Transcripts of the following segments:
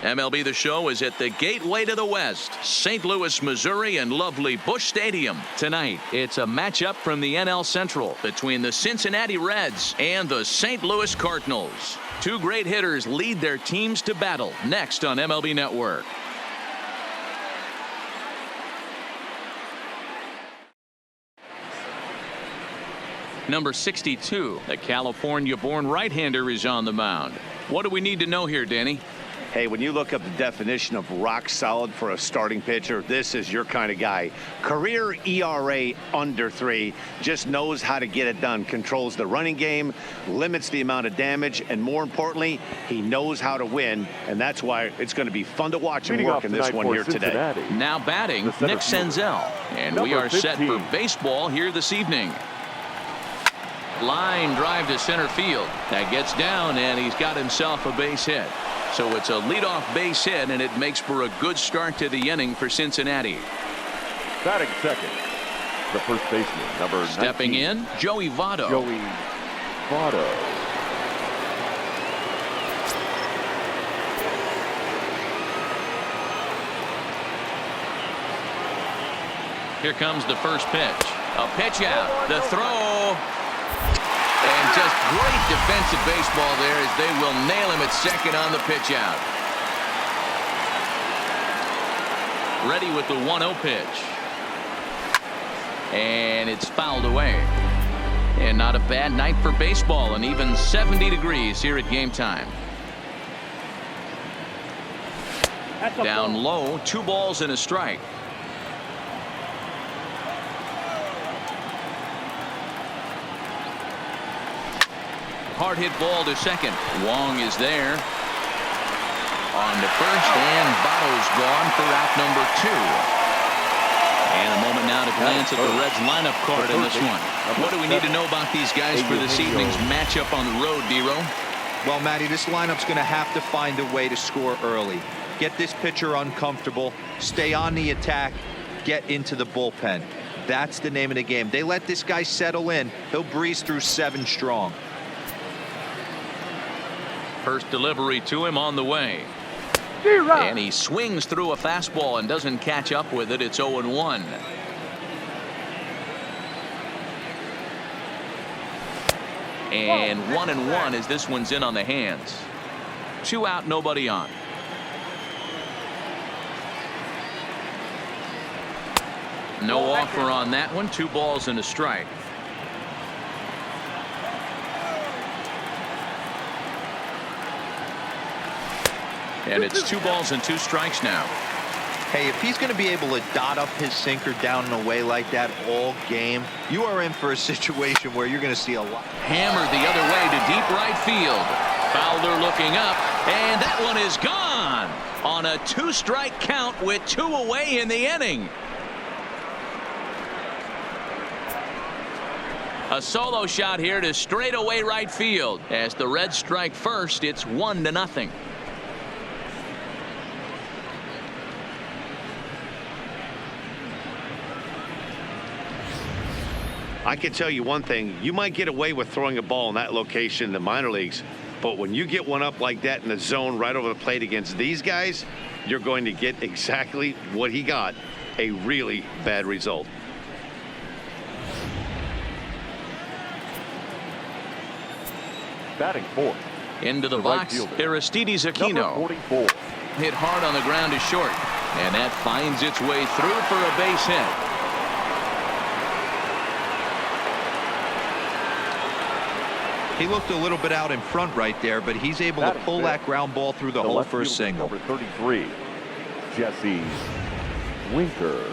MLB The Show is at the gateway to the West, St. Louis, Missouri, and lovely Busch Stadium. Tonight, it's a matchup from the NL Central between the Cincinnati Reds and the St. Louis Cardinals. Two great hitters lead their teams to battle next on MLB Network. Number 62, the California-born right-hander, is on the mound. What do we need to know here, Danny? Hey, when you look up the definition of rock solid for a starting pitcher, this is your kind of guy. Career ERA under 3, just knows how to get it done, controls the running game, limits the amount of damage, and more importantly, he knows how to win, and that's why it's going to be fun to watch him work in this one here today. Now batting, Nick Senzel, and we are set for baseball here this evening. Line drive to center field. That gets down, and he's got himself a base hit. So it's a leadoff base hit, and it makes for a good start to the inning for Cincinnati. Batting second, the first baseman, number 19. Stepping in, Joey Votto. Joey Votto. Here comes the first pitch. A pitch out. The throw. And just great defensive baseball there as they will nail him at second on the pitch out. Ready with the 1-0 pitch. And it's fouled away. And not a bad night for baseball, and even 70 degrees here at game time. Down low, 2 balls and a strike. Hard hit ball to second. Wong is there. On to first, and Votto's gone for out number 2. And a moment now to glance at the Reds lineup card in this one. What do we need to know about these guys for this evening's matchup on the road, D-Row? Well, Matty, this lineup's going to have to find a way to score early. Get this pitcher uncomfortable, stay on the attack, get into the bullpen. That's the name of the game. They let this guy settle in, he'll breeze through 7 strong. First delivery to him on the way. And he swings through a fastball and doesn't catch up with it. It's 0-1. And 1-1 as this one's in on the hands. 2 out, nobody on. No offer on that one. 2 balls and a strike. And it's 2 balls and 2 strikes now. Hey, if he's going to be able to dot up his sinker down and away like that all game, you are in for a situation where you're going to see a lot. Hammered the other way to deep right field. Fowler looking up, and that one is gone on a 2-strike count with 2 away in the inning. A solo shot here to straightaway right field. As the Reds strike first, it's 1-0. I can tell you one thing, you might get away with throwing a ball in that location in the minor leagues, but when you get one up like that in the zone right over the plate against these guys, you're going to get exactly what he got, a really bad result. Batting fourth. Into the box, Aristides Aquino. 44. Hit hard on the ground to short, and that finds its way through for a base hit. He looked a little bit out in front right there, but he's able to pull that ground ball through the hole for a single. Number 33, Jesse Winker.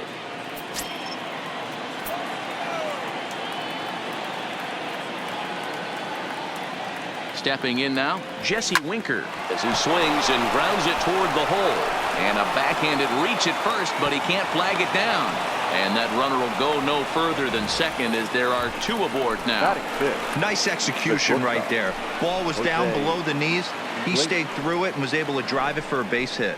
Stepping in now, Jesse Winker, as he swings and grounds it toward the hole. And a backhanded reach at first, but he can't flag it down. And that runner will go no further than second as there are 2 aboard now. Nice execution right there. Ball was down below the knees. He stayed through it and was able to drive it for a base hit.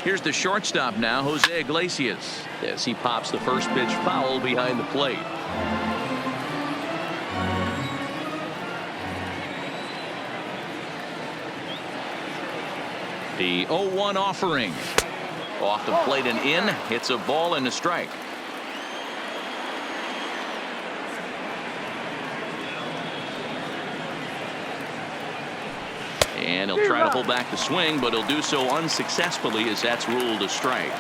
Here's the shortstop now, Jose Iglesias, as he pops the first pitch foul behind the plate. The 0-1 offering. Off the plate and in. Hits a ball and a strike. And he'll try to hold back the swing, but he'll do so unsuccessfully as that's ruled a strike.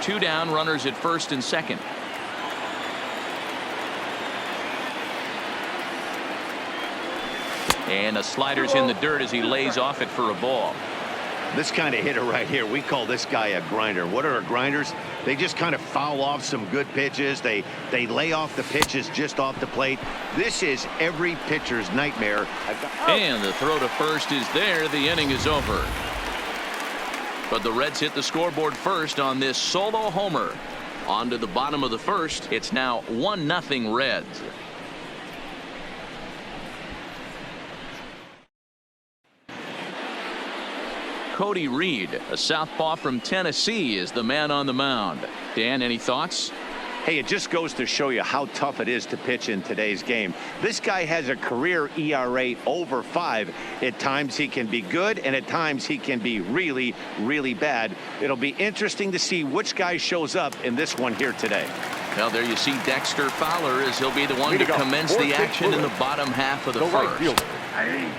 Two down, runners at first and second. And a slider's in the dirt as he lays off it for a ball. This kind of hitter right here, we call this guy a grinder. What are grinders? They just kind of foul off some good pitches. They lay off the pitches just off the plate. This is every pitcher's nightmare. And the throw to first is there. The inning is over. But the Reds hit the scoreboard first on this solo homer. On to the bottom of the first. It's now 1-0 Reds. Cody Reed, a southpaw from Tennessee, is the man on the mound. Dan, any thoughts? Hey, it just goes to show you how tough it is to pitch in today's game. This guy has a career ERA over 5. At times he can be good, and at times he can be really, really bad. It'll be interesting to see which guy shows up in this one here today. Well, there you see Dexter Fowler, as he'll be the one to commence the action in the bottom half of the first.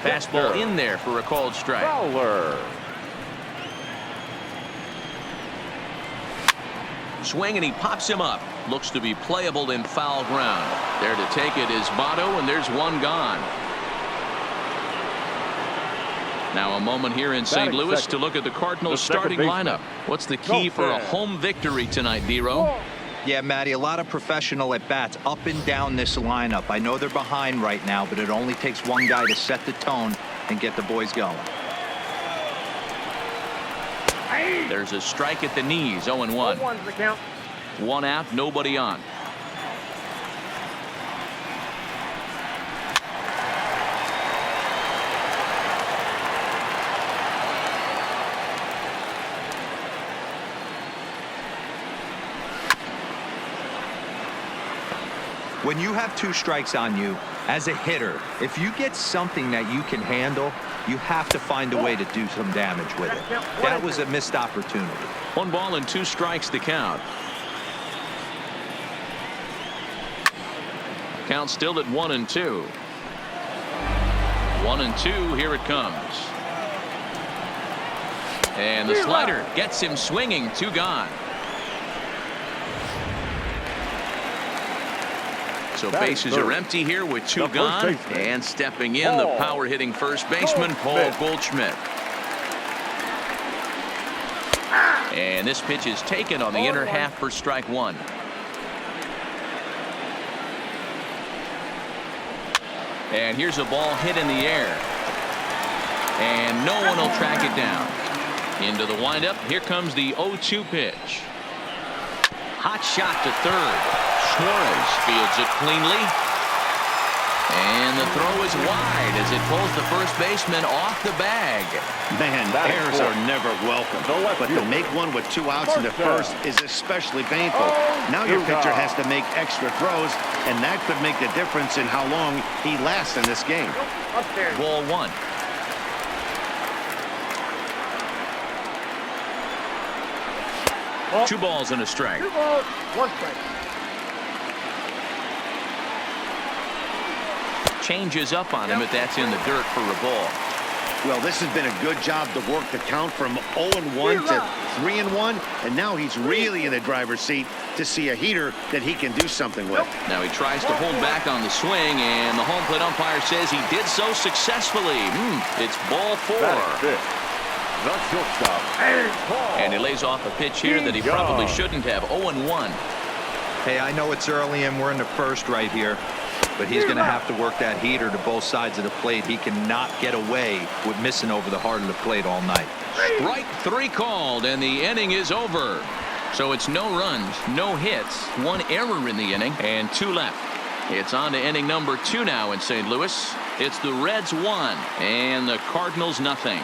Fastball in there for a called strike. Fowler. Swing, and he pops him up. Looks to be playable in foul ground. There to take it is Votto, and there's one gone. Now a moment here in St. Louis to look at the Cardinals starting lineup. What's the key for a home victory tonight, D-Row? Yeah, Matty, a lot of professional at-bats up and down this lineup. I know they're behind right now, but it only takes one guy to set the tone and get the boys going. There's a strike at the knees. 0-1. One out, nobody on. When you have 2 strikes on you, as a hitter, if you get something that you can handle, you have to find a way to do some damage with it. That was a missed opportunity. 1 ball and 2 strikes to count. Count still at 1-2. 1-2. Here it comes. And the slider gets him swinging. 2 gone. So bases are empty here with 2 gone. And stepping in, the power hitting first baseman, Paul Goldschmidt. And this pitch is taken on the inner half for strike 1. And here's a ball hit in the air. And no one will track it down. Into the windup. Here comes the 0-2 pitch. Hot shot to third. Suarez fields it cleanly. And the throw is wide as it pulls the first baseman off the bag. Man, errors are never welcome. But to make one with 2 outs in the first is especially painful. Now your pitcher has to make extra throws, and that could make the difference in how long he lasts in this game. Ball 1. Two balls and a strike. 2 balls, 1 strike. Changes up on him, but that's in the dirt for a ball. Well, this has been a good job to work the count from 0-1 to 3-1, and now he's really in the driver's seat to see a heater that he can do something with. Now he tries to hold back on the swing, and the home plate umpire says he did so successfully. It's ball 4. And he lays off a pitch here that he probably shouldn't have. 0-1. Hey, I know it's early and we're in the first right here, but he's going to have to work that heater to both sides of the plate. He cannot get away with missing over the heart of the plate all night. Strike 3 called, and the inning is over. So it's no runs, no hits, 1 error in the inning, and 2 left. It's on to inning number 2 now in St. Louis. It's the Reds 1 and the Cardinals nothing.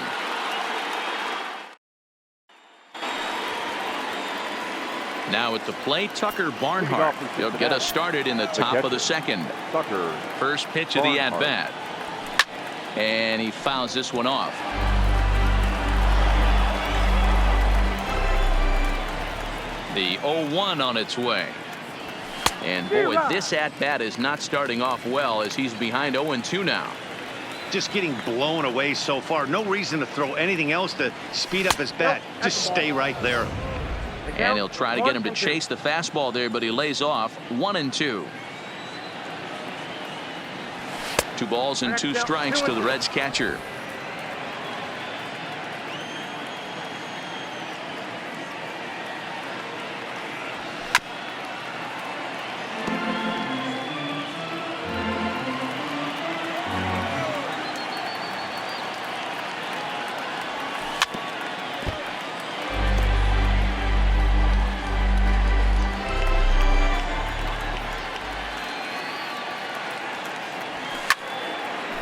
Now at the plate, Tucker Barnhart. He'll get us started in the top of the second. First pitch of the at-bat. And he fouls this one off. The 0-1 on its way. And boy, this at-bat is not starting off well as he's behind 0-2 now. Just getting blown away so far. No reason to throw anything else to speed up his bat. Just stay right there. And he'll try to get him to chase the fastball there, but he lays off 1-2. 2 balls and 2 strikes to the Reds catcher.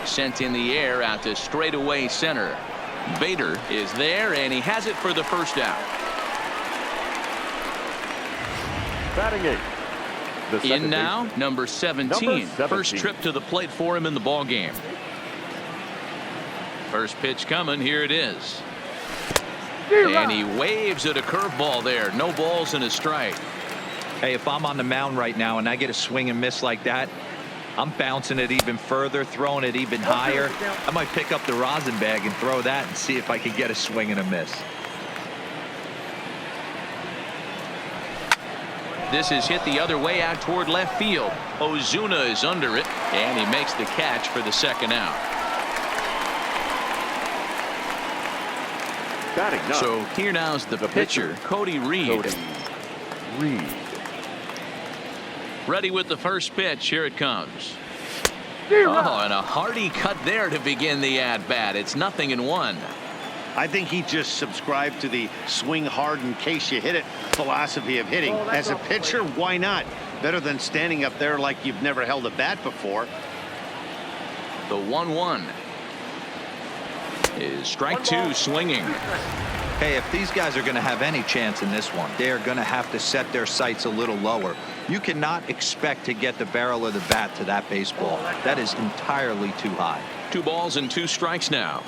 Sent in the air out to straightaway center. Bader is there, and he has it for the first out. Batting 8. In now, number 17. First trip to the plate for him in the ball game. First pitch coming. Here it is. And he waves at a curveball there. No balls and a strike. Hey, if I'm on the mound right now and I get a swing and miss like that, I'm bouncing it even further, throwing it even higher. I might pick up the rosin bag and throw that and see if I can get a swing and a miss. This is hit the other way out toward left field. Ozuna is under it, and he makes the catch for the second out. So here now's the pitcher, Cody Reed. Ready with the first pitch. Here it comes. Oh, and a hearty cut there to begin the at-bat. It's 0-1. I think he just subscribed to the swing hard in case you hit it philosophy of hitting. As a pitcher, why not? Better than standing up there like you've never held a bat before. The 1-1 is strike 2 swinging. Hey, if these guys are going to have any chance in this one, they're going to have to set their sights a little lower. You cannot expect to get the barrel of the bat to that baseball. That is entirely too high. 2 balls and 2 strikes now.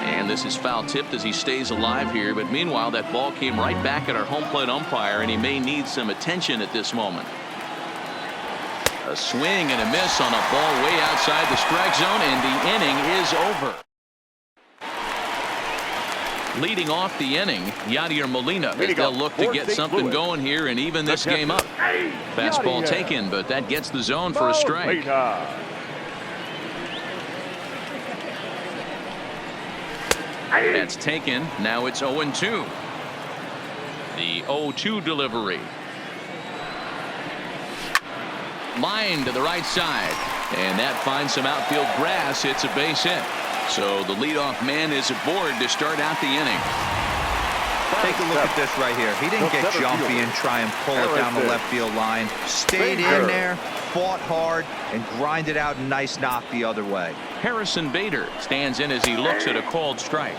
And this is foul tipped as he stays alive here. But meanwhile, that ball came right back at our home plate umpire, and he may need some attention at this moment. A swing and a miss on a ball way outside the strike zone, and the inning is over. Leading off the inning, Yadier Molina, as they'll look to get something going here and even this game up. Fastball taken, but that gets the zone for a strike. That's taken. Now it's 0-2. The 0-2 delivery. Line to the right side, and that finds some outfield grass. It's a base hit. So the leadoff man is aboard to start out the inning. Take a look at this right here. He didn't get jumpy and try and pull it down the left field line. Stayed in there, fought hard, and grinded out a nice knock the other way. Harrison Bader stands in as he looks at a called strike.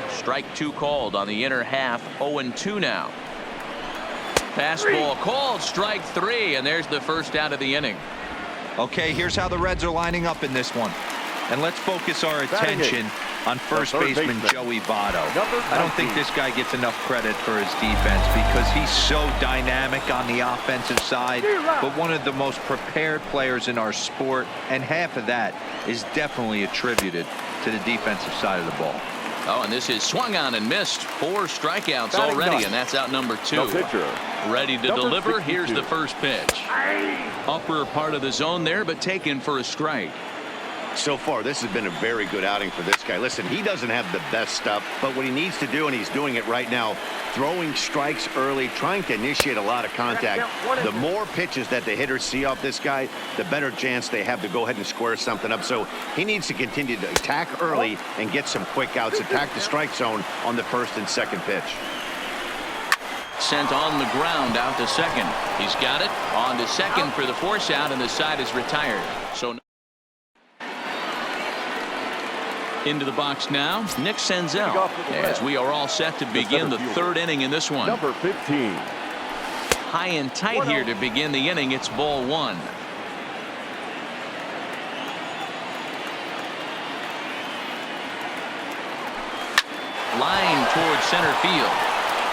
Strike 2 called on the inner half. 0-2 now. Fastball called, strike 3, and there's the first out of the inning. Okay, here's how the Reds are lining up in this one. And let's focus our attention on first baseman Joey Votto. I don't think this guy gets enough credit for his defense because he's so dynamic on the offensive side, but one of the most prepared players in our sport, and half of that is definitely attributed to the defensive side of the ball. Oh, and this is swung on and missed. 4 strikeouts already, and that's out number 2. Ready to deliver. Here's the first pitch. Upper part of the zone there, but taken for a strike. So far, this has been a very good outing for this guy. Listen, he doesn't have the best stuff, but what he needs to do, and he's doing it right now, throwing strikes early, trying to initiate a lot of contact. The more pitches that the hitters see off this guy, the better chance they have to go ahead and square something up. So he needs to continue to attack early and get some quick outs, attack the strike zone on the first and second pitch. sent on the ground out to second. He's got it on to second for the force out, and the side is retired. So into the box now, Nick Senzel, as we are all set to begin the third inning in this one. Number 15. High and tight here to begin the inning. It's ball one. Line towards center field,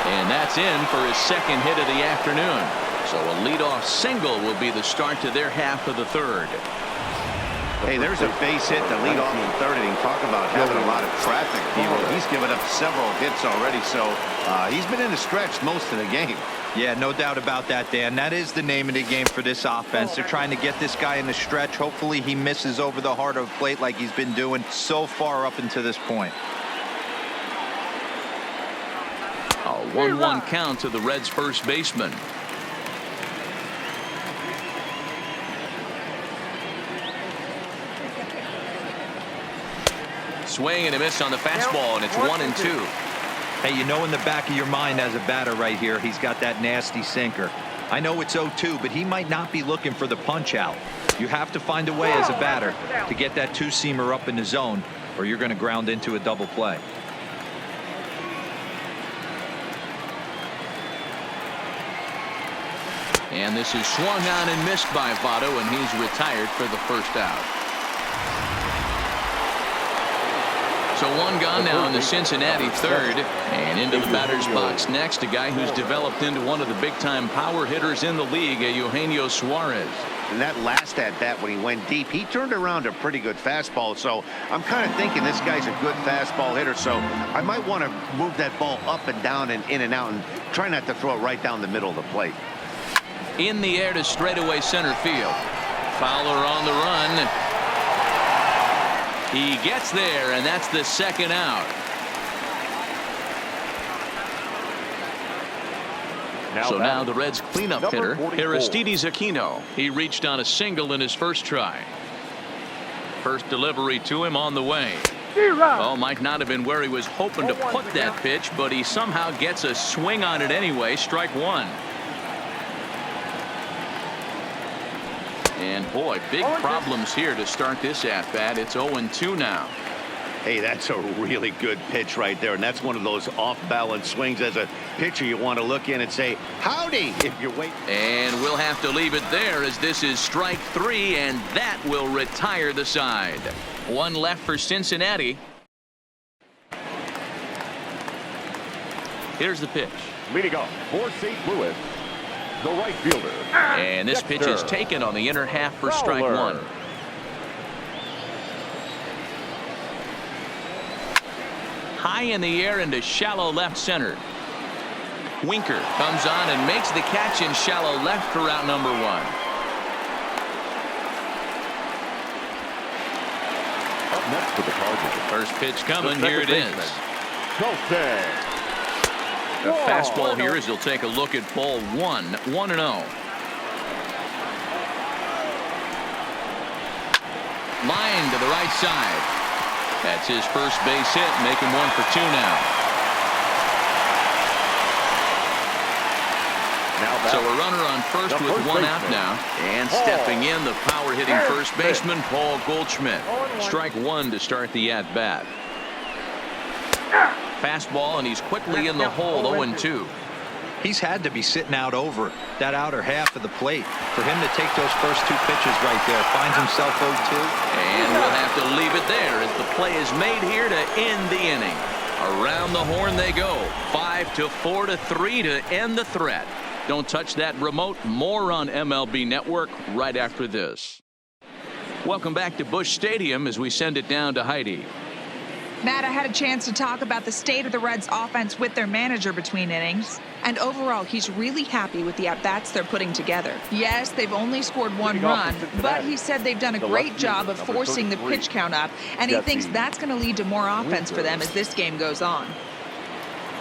and that's in for his second hit of the afternoon. So a leadoff single will be the start to their half of the third. Hey, there's a base hit to lead off the third inning. Talk about having a lot of traffic. He's given up several hits already, so he's been in a stretch most of the game. Yeah, no doubt about that, Dan. That is the name of the game for this offense. They're trying to get this guy in the stretch. Hopefully he misses over the heart of the plate like he's been doing so far up until this point. A 1-1 count to the Reds' first baseman. Swing and a miss on the fastball, and it's 1-2. Hey, you know in the back of your mind as a batter right here, he's got that nasty sinker. I know it's 0-2, but he might not be looking for the punch out. You have to find a way as a batter to get that two-seamer up in the zone, or you're going to ground into a double play. And this is swung on and missed by Votto, and he's retired for the first out. So one gone now in the Cincinnati third, and into the batter's box next, a guy who's developed into one of the big-time power hitters in the league, Eugenio Suarez. And that last at-bat when he went deep, he turned around a pretty good fastball. So I'm kind of thinking this guy's a good fastball hitter. So I might want to move that ball up and down and in and out and try not to throw it right down the middle of the plate. In the air to straightaway center field. Fowler on the run. He gets there, and that's the second out. So now the Reds cleanup hitter, Aristides Aquino. He reached on a single in his first try. First delivery to him on the way. Oh, might not have been where he was hoping to put that pitch, but he somehow gets a swing on it anyway. Strike one. And boy, big problems here to start this at-bat. It's 0-2 now. Hey, that's a really good pitch right there, and that's one of those off-balance swings. As a pitcher, you want to look in and say, howdy, if you're waiting. And we'll have to leave it there, as this is strike three, and that will retire the side. One left for Cincinnati. Here's the pitch. Leading off for St. Louis, the right fielder. And this pitch is taken on the inner half for strike one. High in the air into shallow left center. Winker comes on and makes the catch in shallow left for out number one. Up next for the Cardinals. First pitch coming. Here it is. A Whoa. fastball here as he'll take a look at ball one. 1-0. Line to the right side. That's his first base hit, making 1 for 2 now. So a runner on first with one out now. And stepping in, the power hitting first baseman, Paul Goldschmidt. Strike one to start the at-bat. Fastball, and he's quickly in the hole. 0-2. He's had to be sitting out over that outer half of the plate. For him to take those first two pitches right there, finds himself 0-2. And we'll have to leave it there as the play is made here to end the inning. Around the horn they go. 5-4 to 3 to end the threat. Don't touch that remote. More on MLB Network right after this. Welcome back to Busch Stadium as we send it down to Heidi. Matt, I had a chance to talk about the state of the Reds offense with their manager between innings. And overall, he's really happy with the at-bats they're putting together. Yes, they've only scored one run, but he said they've done a great job of forcing the pitch count up, and he thinks that's going to lead to more offense for them as this game goes on.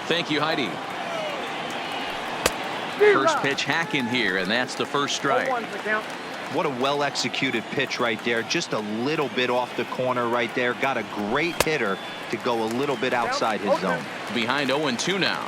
Thank you, Heidi. First pitch hack in here, and that's the first strike. What a well-executed pitch right there. Just a little bit off the corner right there. Got a great hitter to go a little bit outside his zone. Behind 0-2 now.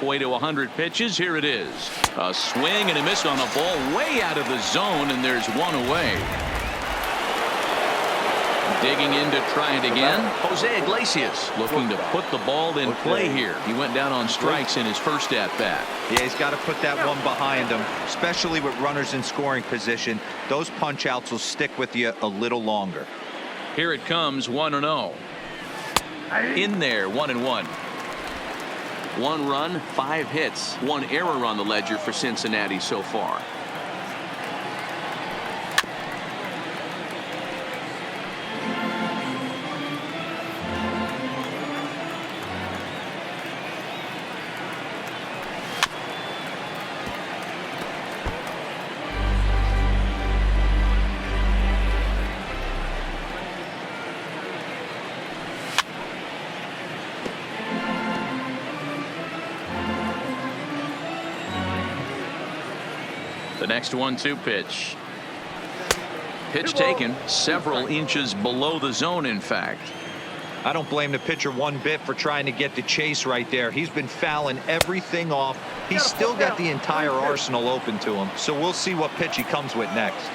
halfway to 100 pitches. Here it is. A swing and a miss on the ball way out of the zone, and there's one away. Digging in to try it again. Jose Iglesias looking to put the ball in play here. He went down on strikes in his first at-bat. Yeah, he's got to put that one behind him, especially with runners in scoring position. Those punch-outs will stick with you a little longer. Here it comes, 1-0. In there, 1-1. 1 run, 5 hits, 1 error on the ledger for Cincinnati so far. The next 1-2 pitch. Pitch taken several inches below the zone, in fact. I don't blame the pitcher one bit for trying to get the chase right there. He's been fouling everything off. He's still got the entire arsenal open to him. So we'll see what pitch he comes with next.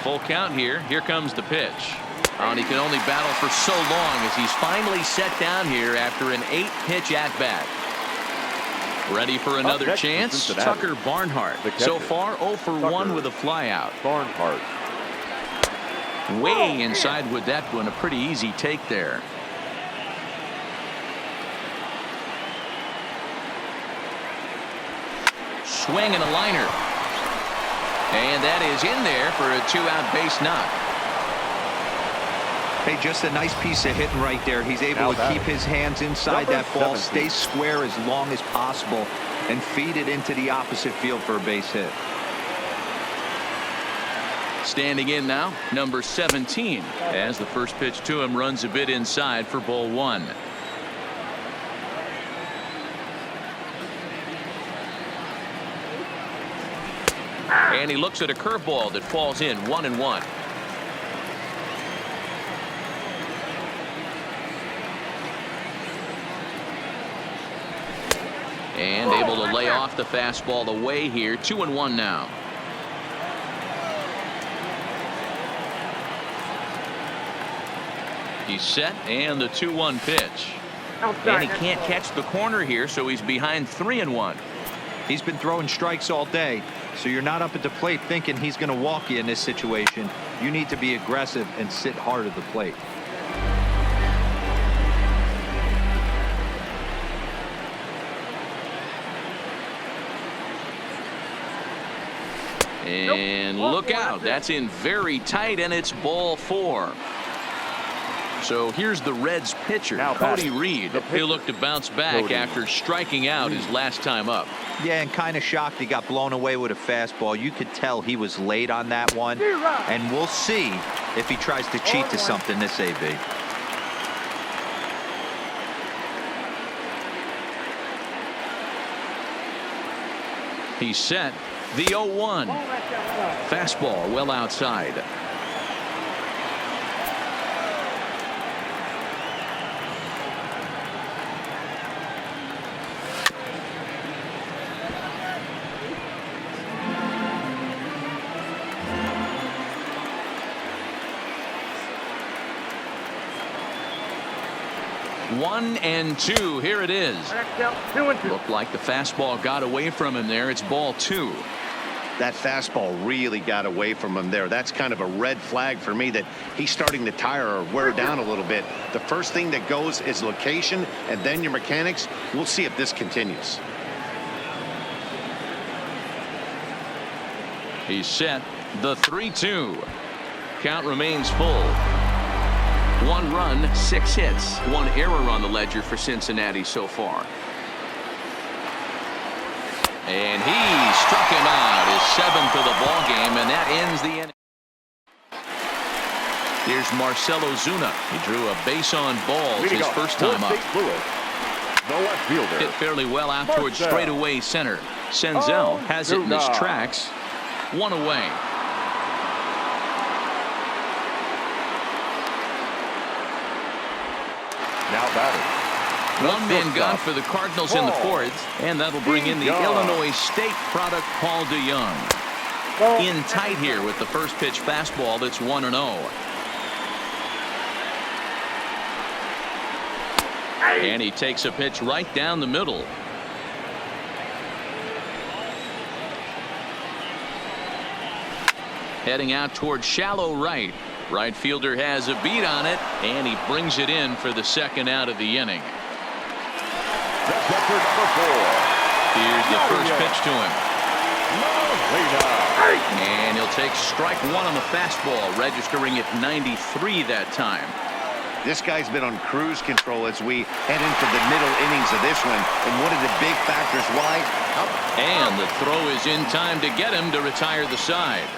Full count here. Here comes the pitch. And he can only battle for so long as he's finally set down here after an 8-pitch at-bat. Ready for another chance. Tucker Barnhart. So far 0 for 1 with a flyout. Barnhart. Way inside with that one. A pretty easy take there. Swing and a liner. And that is in there for a 2-out base knock. Hey, just a nice piece of hitting right there. He's able to keep his hands inside that ball, stay square as long as possible, and feed it into the opposite field for a base hit. Standing in now, number 17, as the first pitch to him runs a bit inside for ball 1. And he looks at a curveball that falls in, 1-1. And able to lay off the fastball away here. 2-1 now. He's set, and the 2-1 pitch. And he can't catch the corner here, so he's behind 3-1. He's been throwing strikes all day, so you're not up at the plate thinking he's going to walk you in this situation. You need to be aggressive and sit hard at the plate. And look out, that's in very tight, and it's ball 4. So here's the Reds pitcher, Cody Reed. He'll look to bounce back after striking out his last time up. Yeah, and kind of shocked he got blown away with a fastball. You could tell he was late on that one, and we'll see if he tries to cheat to something this AB. He's set. The 0-1. Fastball well outside. One and two. Here it is. Looked like the fastball got away from him there. It's ball 2. That fastball really got away from him there. That's kind of a red flag for me that he's starting to tire or wear down a little bit. The first thing that goes is location and then your mechanics. We'll see if this continues. He's set. The 3-2. Count remains full. 1 run, 6 hits, 1 error on the ledger for Cincinnati so far. And he struck him out, his 7th of the ball game, and that ends the inning. Here's Marcell Ozuna. He drew a base on balls his first time up. Hit fairly well out towards straightaway center. Senzel has it in his tracks. 1 away. Now batting, One man gone for the Cardinals in the fourth, and that'll bring in the Illinois State product, Paul DeYoung. In tight here with the first pitch fastball that's 1-0. And he takes a pitch right down the middle. Heading out towards shallow right. Right fielder has a beat on it, and he brings it in for the second out of the inning. Here's the first pitch to him. And he'll take strike one on the fastball, registering at 93 that time. This guy's been on cruise control as we head into the middle innings of this one. And one of the big factors why. And the throw is in time to get him to retire the side.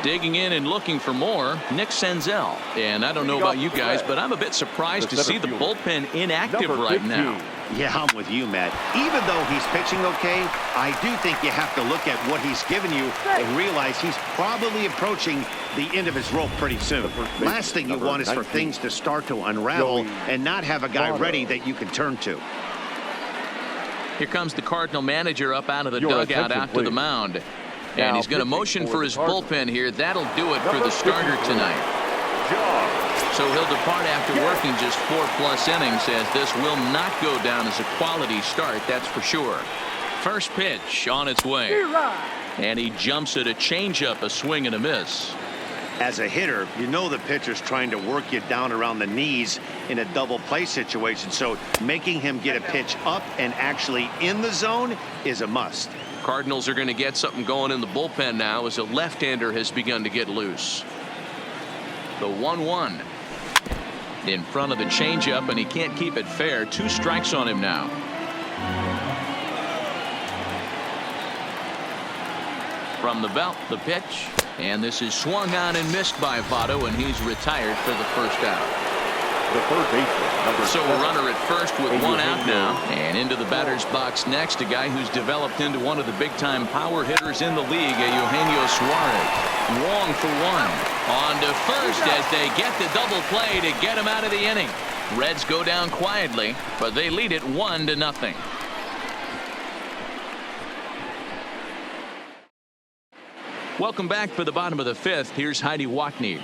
Digging in and looking for more, Nick Senzel. And I don't know about you guys, but I'm a bit surprised to see the bullpen inactive right now. Yeah, I'm with you, Matt. Even though he's pitching okay, I do think you have to look at what he's given you and realize he's probably approaching the end of his rope pretty soon. Last thing you want is for things to start to unravel and not have a guy ready that you can turn to. Here comes the Cardinal manager up out of the dugout out to the mound. And he's going to motion for his bullpen here. That'll do it for the starter tonight. So he'll depart after working just 4+ innings, as this will not go down as a quality start, that's for sure. First pitch on its way. And he jumps at a changeup, a swing and a miss. As a hitter, you know the pitcher's trying to work you down around the knees in a double play situation. So making him get a pitch up and actually in the zone is a must. Cardinals are going to get something going in the bullpen now as a left-hander has begun to get loose. The 1-1 in front of the changeup, and he can't keep it fair. 2 strikes on him now. From the belt, the pitch, and this is swung on and missed by Votto, and he's retired for the first out. The third baseman, so a runner at first with 1 out now, and into the batter's box next, a guy who's developed into one of the big-time power hitters in the league, Eugenio Suarez. Wong for 1. On to first as they get the double play to get him out of the inning. Reds go down quietly, but they lead it 1-0. Welcome back for the bottom of the 5th. Here's Heidi Watney.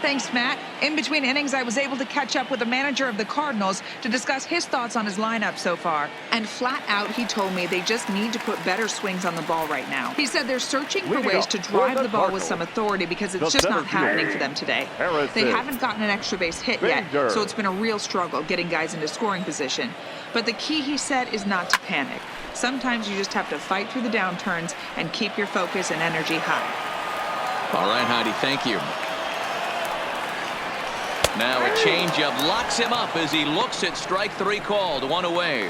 Thanks, Matt. In between innings, I was able to catch up with the manager of the Cardinals to discuss his thoughts on his lineup so far. And flat out, he told me they just need to put better swings on the ball right now. He said they're searching for ways to drive the ball with some authority because it's just not happening for them today. They haven't gotten an extra base hit yet, so it's been a real struggle getting guys into scoring position. But the key, he said, is not to panic. Sometimes you just have to fight through the downturns and keep your focus and energy high. All right, Heidi, thank you. Now a changeup locks him up as he looks at strike 3 called. 1 away.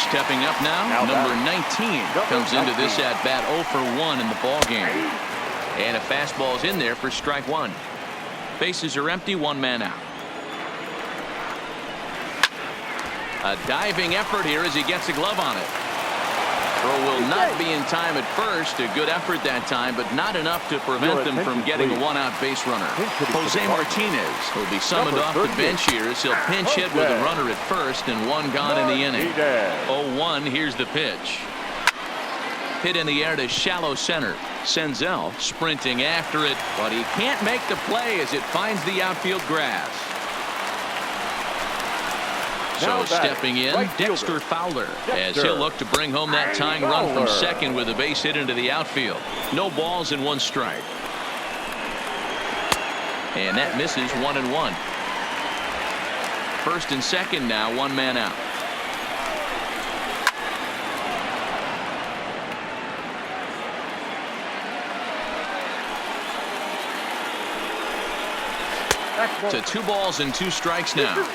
Stepping up now number 19 comes into this at bat 0 for 1 in the ball game. And a fastball's in there for strike 1. Bases are empty, 1 man out. A diving effort here as he gets a glove on it. Throw will not be in time at first. A good effort that time, but not enough to prevent them from getting a 1-out base runner. Jose Martinez will be summoned off the bench here as he'll pinch hit with a runner at first and 1 gone in the inning. 0-1. Here's the pitch. Hit in the air to shallow center. Senzel sprinting after it, but he can't make the play as it finds the outfield grass. So stepping in, Dexter Fowler, as he'll look to bring home that tying run from second with a base hit into the outfield. No balls and 1 strike. And that misses 1-1. First and second now, 1 man out. To 2 balls and 2 strikes now.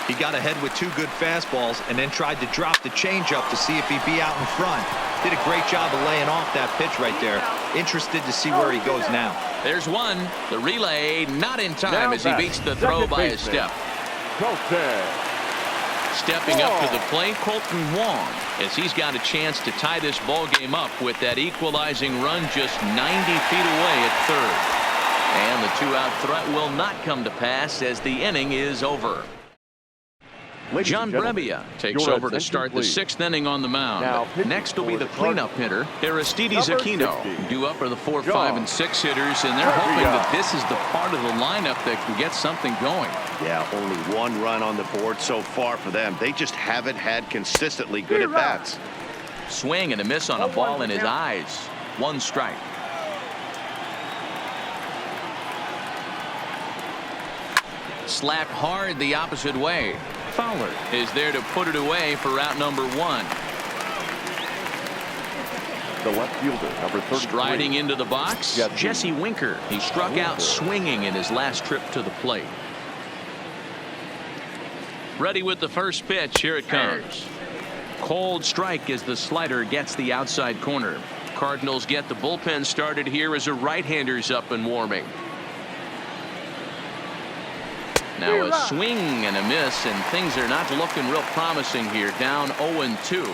He got ahead with 2 good fastballs and then tried to drop the changeup to see if he'd be out in front. Did a great job of laying off that pitch right there. Interested to see where he goes now. There's 1. The relay not in time as he beats the throw by a step. Stepping up to the plate, Colton Wong, as he's got a chance to tie this ball game up with that equalizing run just 90 feet away at third. And the two-out threat will not come to pass as the inning is over. Ladies John and gentlemen, Brebbia takes your over to attention, start the please. 6th inning on the mound. Now, pitching Next will be for the the cleanup hitter, Aristides Number Aquino. 60, Due up are the 4, John 5, and 6 hitters, and they're hoping Brebbia. that this is the part of the lineup that can get something going. Yeah, only one run on the board so far for them. They just haven't had consistently good at-bats. Swing and a miss on a ball in his eyes. 1 strike. Slapped hard the opposite way. Fowler is there to put it away for out number 1. The left fielder, number 33. Striding into the box, Jesse Winker. He struck out swinging in his last trip to the plate. Ready with the first pitch. Here it comes. Cold strike as the slider gets the outside corner. Cardinals get the bullpen started here as a right-hander's up and warming. Now a swing and a miss, and things are not looking real promising here. Down 0-2.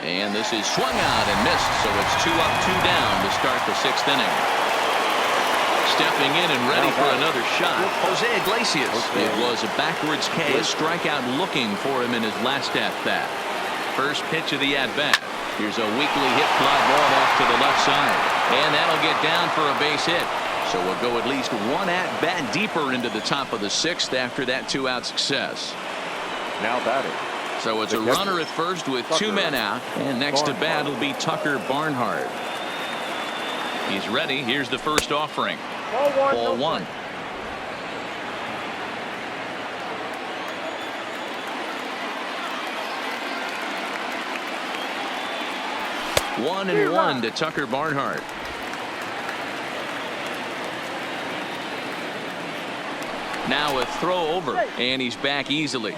And this is swung out and missed, so it's 2 up, 2 down to start the 6th inning. Stepping in and ready for another shot, Jose Iglesias. It was a backwards K, a strikeout looking for him in his last at-bat. First pitch of the at-bat. Here's a weakly hit fly ball off to the left side, and that'll get down for a base hit. So we'll go at least 1 at-bat deeper into the top of the 6th after that 2-out success. Now batting. So it's a runner at first with 2 men out, and next to bat will be Tucker Barnhart. He's ready. Here's the first offering. Ball 1. One and 1 to Tucker Barnhart. Now a throw over, and he's back easily.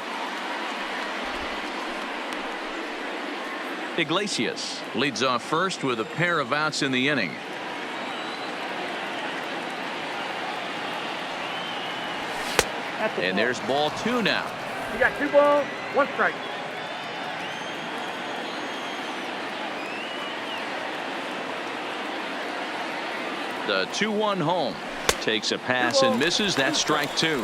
Iglesias leads off first with a pair of outs in the inning. And there's ball 2 now. You got 2 balls, 1 strike. The 2-1 home. Takes a pass and misses. That's strike 2.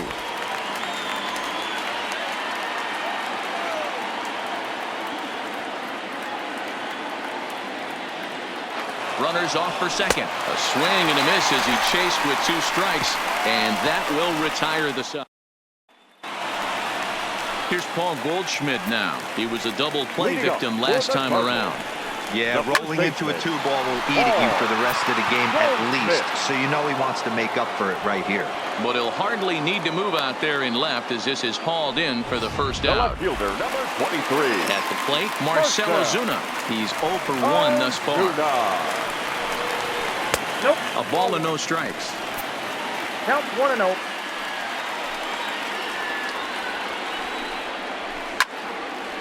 Runners off for second. A swing and a miss as he chased with 2 strikes, and that will retire the side. Here's Paul Goldschmidt now. He was a double play victim last time around. Yeah, rolling into a 2-ball will eat at you for the rest of the game at least, so you know he wants to make up for it right here. But he'll hardly need to move out there in left as this is hauled in for the first out. The left fielder, number 23. At the plate, Marcell Ozuna. He's 0 for 1 thus far. Nope. A ball and no strikes. Count 1-0.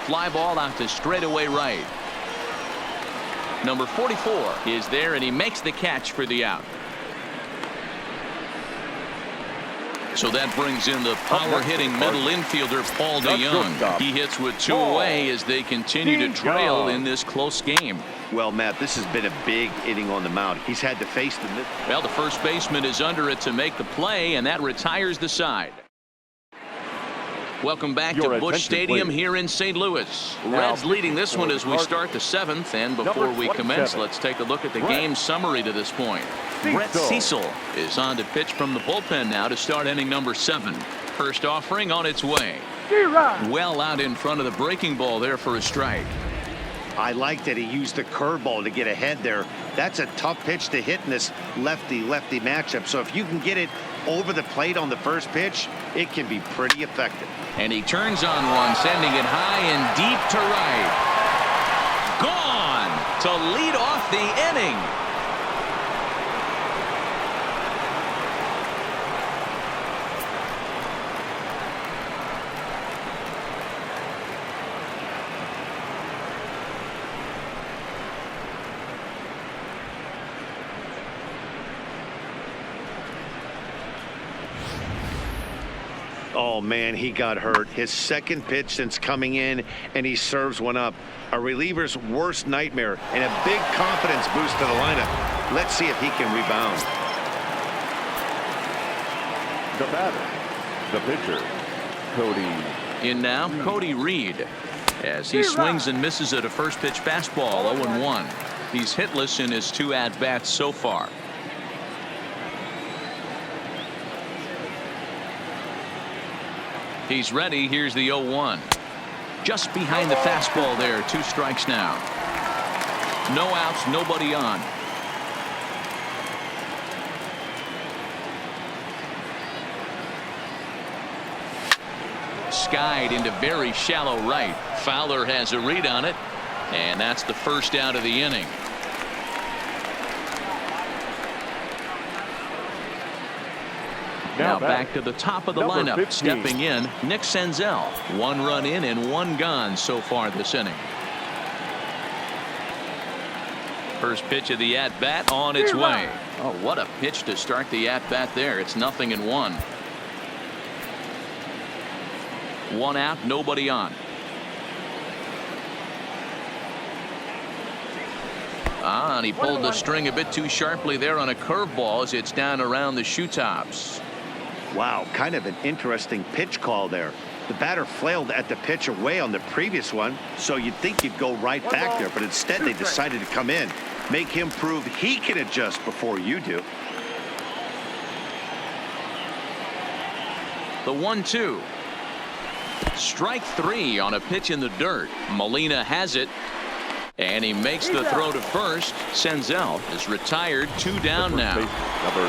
Fly ball out to straightaway right. Number 44 is there, and he makes the catch for the out. So that brings in the power-hitting middle infielder, Paul DeYoung. He hits with 2 away as they continue to trail in this close game. Well, Matt, this has been a big inning on the mound. He's had to face the mid. Well, the first baseman is under it to make the play, and that retires the side. Welcome back to Busch Stadium here in St. Louis. Reds leading this one as we start the 7th, and before we commence, let's take a look at the game summary to this point. Brett Cecil is on to pitch from the bullpen now to start inning number 7. First offering on its way. Well out in front of the breaking ball there for a strike. I like that he used the curveball to get ahead there. That's a tough pitch to hit in this lefty-lefty matchup. So if you can get it over the plate on the first pitch, it can be pretty effective. And he turns on one, sending it high and deep to right. Gone to lead off the inning. Oh, man, he got hurt. His second pitch since coming in, and he serves one up. A reliever's worst nightmare, and a big confidence boost to the lineup. Let's see if he can rebound. The batter, the pitcher, Cody. In now, Cody Reed, as he swings and misses at a first pitch fastball, 0-1. He's hitless in his 2 at-bats so far. He's ready. Here's the 0-1. Just behind the fastball there. 2 strikes now. No outs, nobody on. Skied into very shallow right. Fowler has a read on it, and that's the first out of the inning. Now back to the top of the lineup. 15. Stepping in, Nick Senzel. 1 run in and 1 gone so far this inning. First pitch of the at-bat on its way. Oh, what a pitch to start the at-bat there. It's 0-1. 1 out, nobody on. And he pulled the string a bit too sharply there on a curveball as it's down around the shoe tops. Wow, kind of an interesting pitch call there. The batter flailed at the pitch away on the previous one, so you'd think you'd go right back there, but instead they decided to come in. Make him prove he can adjust before you do. The 1-2. Strike 3 on a pitch in the dirt. Molina has it, and he makes the throw to first. Senzel is retired. 2 down now. Number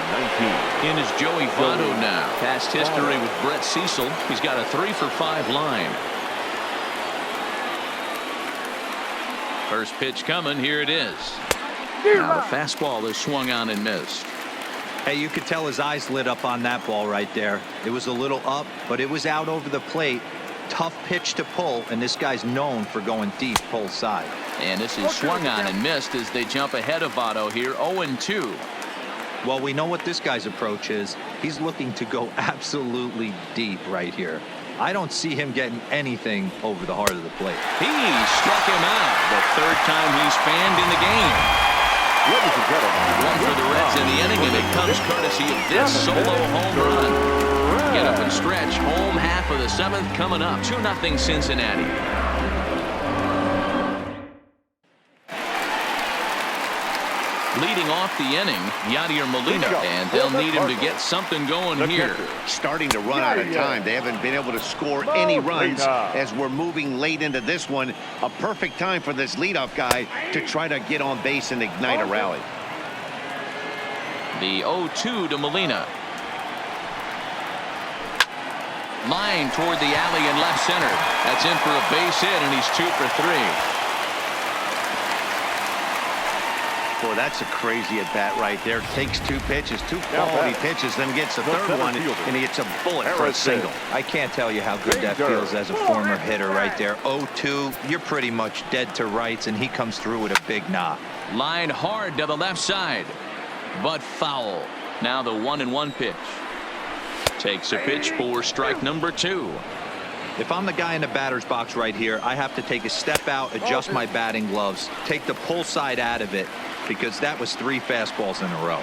19. In is Joey Votto now. Past history with Brett Cecil. He's got a 3-for-5 line. First pitch coming. Here it is. Now the fastball is swung on and missed. Hey, you could tell his eyes lit up on that ball right there. It was a little up, but it was out over the plate. Tough pitch to pull, and this guy's known for going deep pull side. And this is swung on and missed as they jump ahead of Votto here. 0-2. Well, we know what this guy's approach is. He's looking to go absolutely deep right here. I don't see him getting anything over the heart of the plate. He struck him out. The 3rd time he's fanned in the game. Ladies and gentlemen, 1 for the Reds in the inning, and it comes courtesy of this solo home run. Get up and stretch. Home half of the 7th coming up. 2-0 Cincinnati. Leading off the inning, Yadier Molina, and they'll need him to get something going here. Starting to run out of time. They haven't been able to score any runs as we're moving late into this one. A perfect time for this leadoff guy to try to get on base and ignite a rally. The 0-2 to Molina. Line toward the alley in left center. That's in for a base hit, and he's 2 for 3. Boy, that's a crazy at bat right there. Takes 2 pitches, 2 quality pitches, then gets a 3rd one, and he gets a bullet for a single. I can't tell you how good that feels as a former hitter right there. 0-2, you're pretty much dead to rights, and he comes through with a big knock. Line hard to the left side, but foul. Now the 1-1 pitch. Takes a pitch for strike number 2. If I'm the guy in the batter's box right here, I have to take a step out, adjust my batting gloves, take the pull side out of it, because that was 3 fastballs in a row.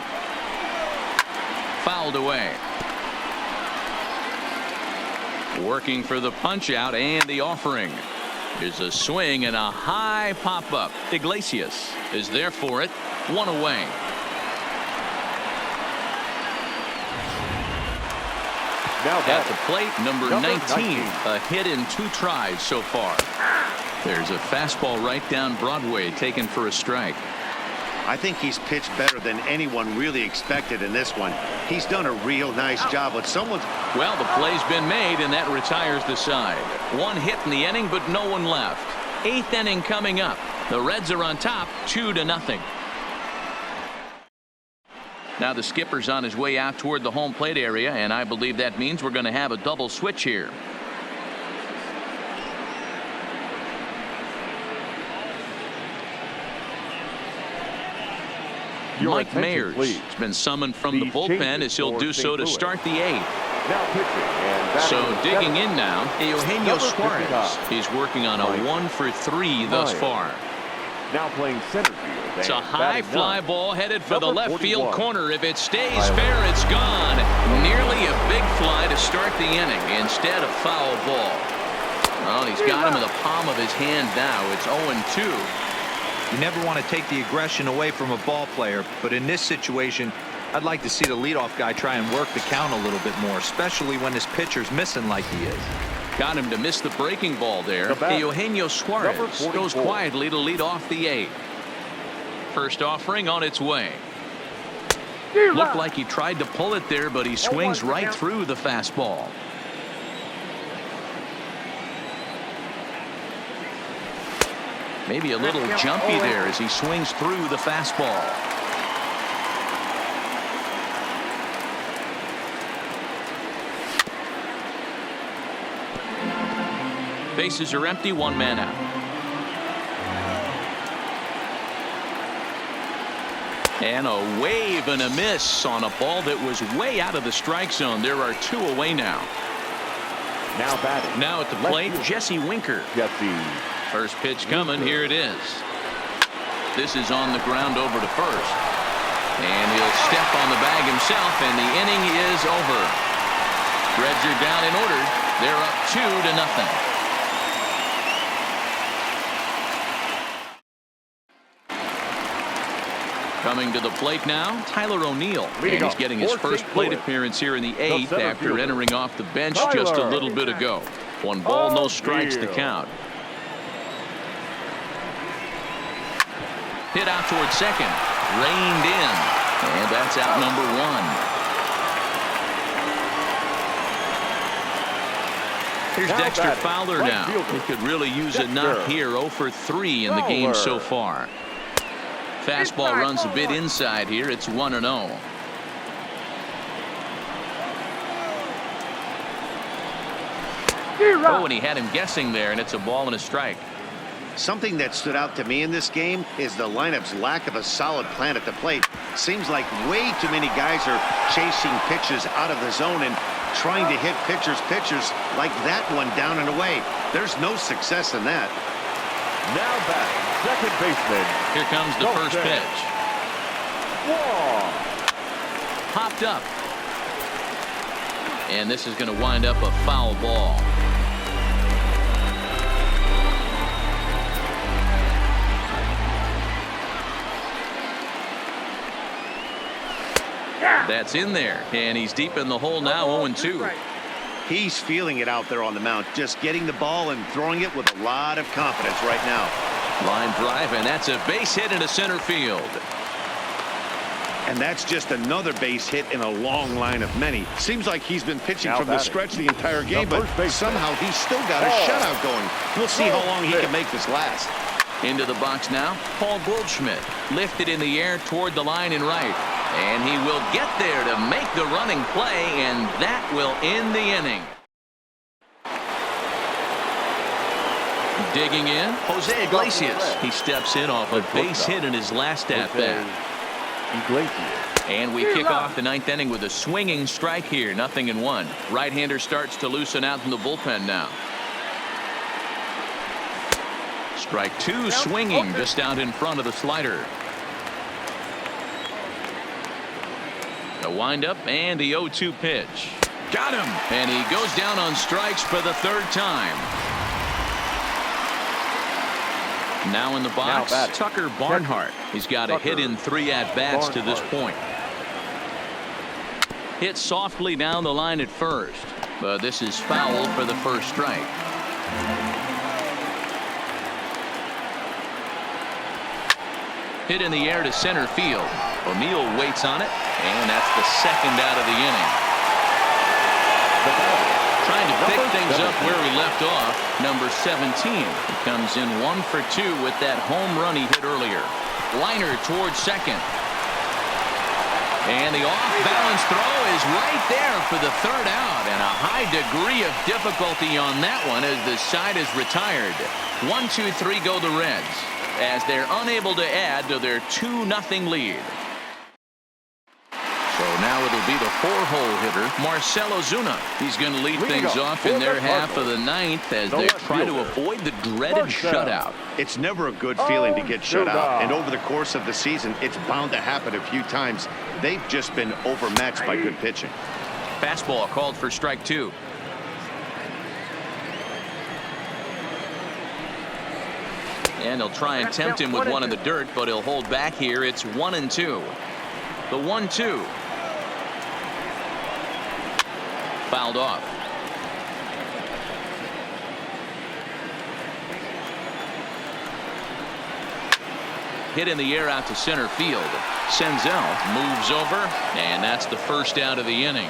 Fouled away. Working for the punch out and the offering. Here's a swing and a high pop up. Iglesias is there for it. 1 away. Now at the plate, number 19. A hit in 2 tries so far. There's a fastball right down Broadway taken for a strike. I think he's pitched better than anyone really expected in this one. He's done a real nice job with someone's. Well, the play's been made, and that retires the side. 1 hit in the inning, but no one left. 8th inning coming up. The Reds are on top, 2-0. Now the skipper's on his way out toward the home plate area, and I believe that means we're going to have a double switch here. Mike Mayers has been summoned from the bullpen as he'll do so to start the 8th. Now pitching and So digging in now, Eugenio Suarez. He's working on a 1-for-3 thus far. Now playing center field. It's a high fly ball headed for the left field corner. If it stays fair, it's gone. Nearly a big fly to start the inning instead of foul ball. Well, he's got him in the palm of his hand now. It's 0-2. You never want to take the aggression away from a ball player, but in this situation, I'd like to see the leadoff guy try and work the count a little bit more, especially when this pitcher's missing like he is. Got him to miss the breaking ball there. Eugenio Suarez goes quietly to lead off the eighth. First offering on its way. Looked like he tried to pull it there, but he swings right through the fastball. Maybe a little jumpy there as he swings through the fastball. Bases are empty, one man out. And a wave and a miss on a ball that was way out of the strike zone. There are two away now. Now batting. Now at the plate, Jesse Winker. Jesse. First pitch coming. Here it is. This is on the ground over to first. And he'll step on the bag himself, and the inning is over. Reds are down in order. They're up 2-0. Coming to the plate now, Tyler O'Neill. And he's getting his first plate appearance here in the eighth after entering off the bench just a little bit ago. 1 ball, no strikes to count. Hit out towards second. Reined in. And that's out number 1. Here's Dexter Fowler now. He could really use a knock here. 0 for 3 in the game so far. Fastball runs a bit inside here. It's 1-0. Oh, and he had him guessing there, and it's a ball and a strike. Something that stood out to me in this game is the lineup's lack of a solid plan at the plate. Seems like way too many guys are chasing pitches out of the zone and trying to hit pitchers like that one down and away. There's no success in that. Now batting, second baseman. Here comes the first pitch. Popped up. And this is going to wind up a foul ball. That's in there, and he's deep in the hole now. 0-2. He's feeling it out there on the mound, just getting the ball and throwing it with a lot of confidence right now. Line drive, and that's a base hit into center field. And that's just another base hit in a long line of many. Seems like he's been pitching from the stretch the entire game, but somehow he's still got a shutout going. We'll see how long he can make this last. Into the box now, Paul Goldschmidt. Lifted in the air toward the line and right. And he will get there to make the running play, and that will end the inning. Digging in, Jose Iglesias. He steps in off a base hit in his last at-bat. And we kick off the ninth inning with a swinging strike here. 0-1. Right-hander starts to loosen out from the bullpen now. Strike 2 swinging just out in front of the slider. The windup and the 0-2 pitch. Got him. And he goes down on strikes for the third time. Now in the box, Tucker Barnhart. He's got a hit in 3 at-bats to this point. Hit softly down the line at first, but this is foul for the first strike. Hit in the air to center field. O'Neill waits on it, and that's the second out of the inning. Trying to pick things up where we left off, number 17. He comes in 1 for 2 with that home run he hit earlier. Liner towards second. And the off-balance throw is right there for the third out, and a high degree of difficulty on that one as the side is retired. 1-2-3 go the Reds as they're unable to add to their 2-0 lead. So now it'll be the 4-hole hitter, Marcell Ozuna. He's going to lead things off in their half of the ninth as they try to avoid the dreaded shutout. It's never a good feeling to get shut out, and over the course of the season, it's bound to happen a few times. They've just been overmatched by good pitching. Fastball called for strike 2. And they'll try and tempt him with one in the dirt, but he'll hold back here. It's 1-2. The 1-2. Fouled off. Hit in the air out to center field. Senzel moves over, and that's the first out of the inning.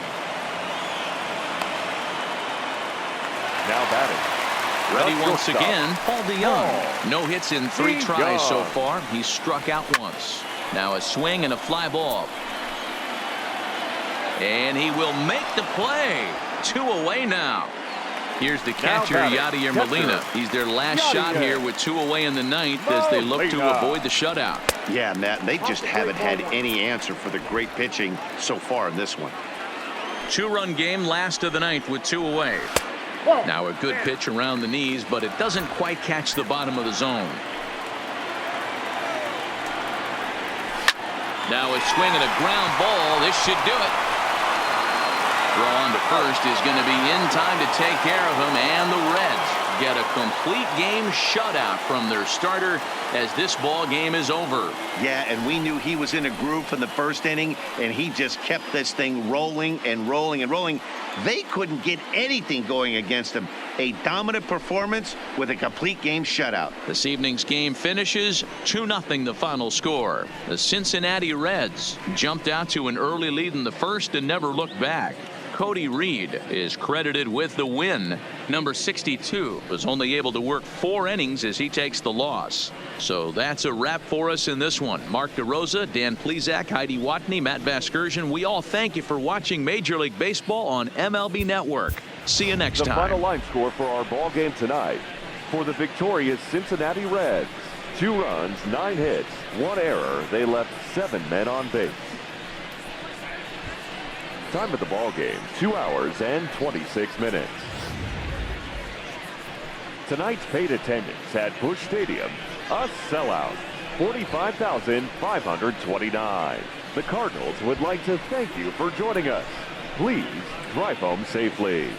Now batting. Ready once again, Paul DeYoung. No hits in 3 tries so far. He's struck out once. Now a swing and a fly ball. And he will make the play. 2 away now. Here's the catcher, Yadier Molina. He's their last shot here with 2 away in the ninth as they look to avoid the shutout. Yeah, Matt, they just haven't had any answer for the great pitching so far in this one. 2-run game, last of the ninth with 2 away. Now a good pitch around the knees, but it doesn't quite catch the bottom of the zone. Now a swing and a ground ball. This should do it. Throw on to first is going to be in time to take care of him, and the Reds get a complete game shutout from their starter as this ball game is over. Yeah, and we knew he was in a groove from the first inning, and he just kept this thing rolling and rolling and rolling. They couldn't get anything going against him. A dominant performance with a complete game shutout. This evening's game finishes 2-0 the final score. The Cincinnati Reds jumped out to an early lead in the first and never looked back. Cody Reed is credited with the win. Number 62 was only able to work 4 innings as he takes the loss. So that's a wrap for us in this one. Mark DeRosa, Dan Plesac, Heidi Watney, Matt Vasgersian. We all thank you for watching Major League Baseball on MLB Network. See you next time. The final line score for our ball game tonight. For the victorious Cincinnati Reds, 2 runs, 9 hits, 1 error. They left 7 men on base. Time of the ball game, 2 hours and 26 minutes. Tonight's paid attendance at Busch Stadium, a sellout, 45,529. The Cardinals would like to thank you for joining us. Please drive home safely.